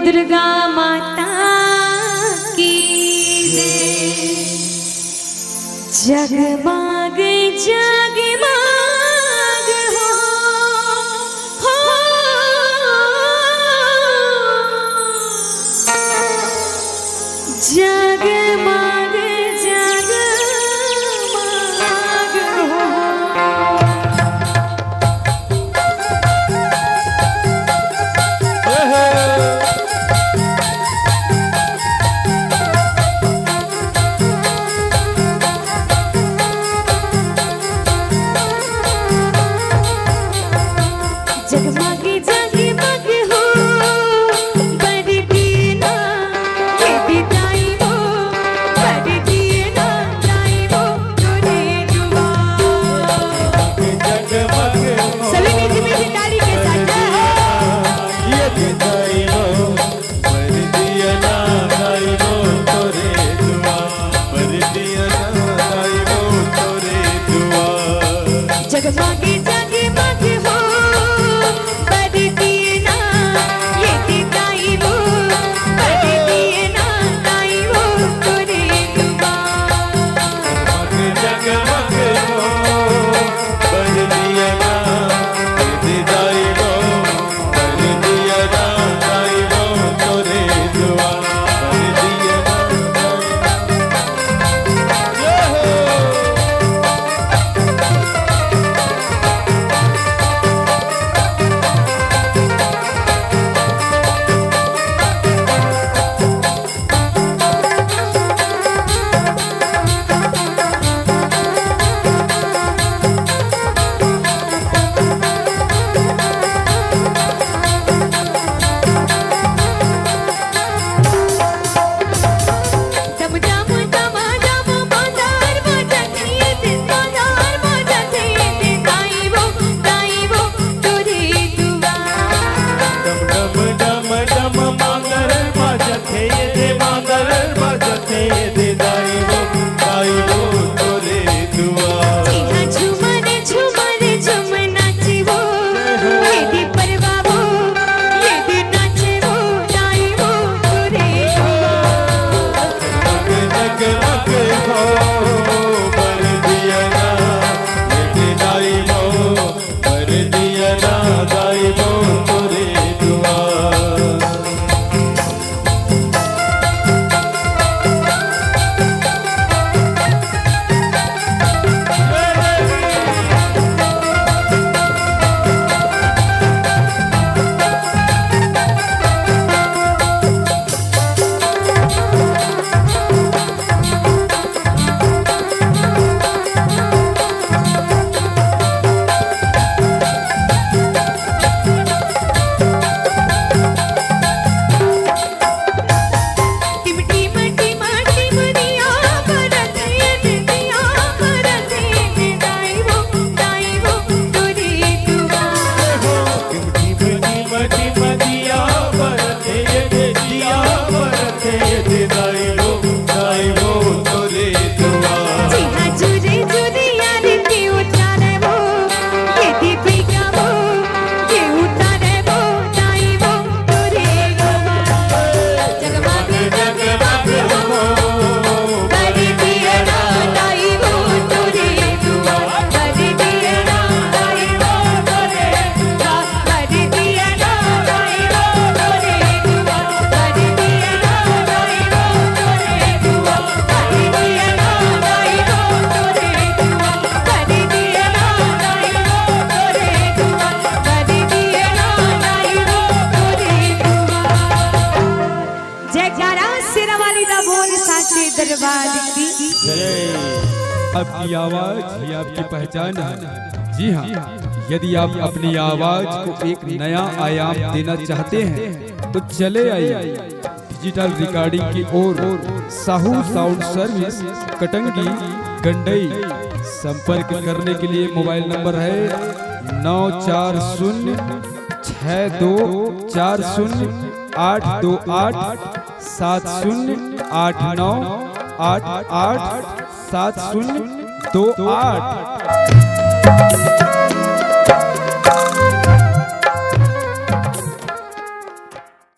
दुर्गा माता की जगमग जगमग हो जगमग जगमग हो। जगमग जगमग हो बरदी ना ये दिखाई वो बरदी ना जाई वो तोरे दुआ। जगमग सभी मीठी मीठी ताली के साथ ये दिखाई वो बरदिया ना जाई वो तोरे दुआ बरदिया ना जाई वो तोरे दुआ। जगमग जगमग हो बरदी ना ये दिखाई वो बरदी ना जाई वो तोरे दुआ। जगमग हो बरदिया ना जाई वो बरदिया ना जाई वो तोरे दुआ बरदिया ना डम डम डम डम मादार बजते दिन मादार बजते दिन दाई वो तोरे दुआ। डम डम डम मांगर बजते दे मांगर बजते दे दाई वो तोरे दुआ। जीहा झूमर झूमर झूम नाचे वो ये दी परवा वो ये दी नाचे वो दाई वो तोरे दुआ। जगमग हो बरदिया ना दाई वो बरदिया ना दाई वो तोरे दुआ। टिम टिम टिम टिम दिया बरते दिया बरते दाई वो तोरे दुआ। दिया बरते दिया बरते दाई वो तोरे दुआ। जीहा जुरे जुरे यार के उतारे वो ये दी बिगा वो ये उतारे वो दाई वो तोरे दुआ। जगमग जगमग हो बरदी ना दाई वो तोरे दुआ बरदी ना दाई वो तोरे दुआ बरदी ना दाई वो तोरे दुआ बरदी ना दाई वो तोरे दुआ बरदी ना दाई वो तोरे दुआ बरदी ना दाई वो तोरे दुआ बरदी ना दाई वो तोरे दुआ। जयकारा शेरा वाली दा बोल साचे दरबार की। आपकी आवाज ही आपकी पहचान है। जी हाँ, यदि आप अपनी आवाज को एक नया आयाम देना चाहते हैं तो चले आइए डिजिटल रिकॉर्डिंग की ओर। Sahu sound service Katangi Gandai. संपर्क करने के लिए मोबाइल नंबर है 94062628287089887028।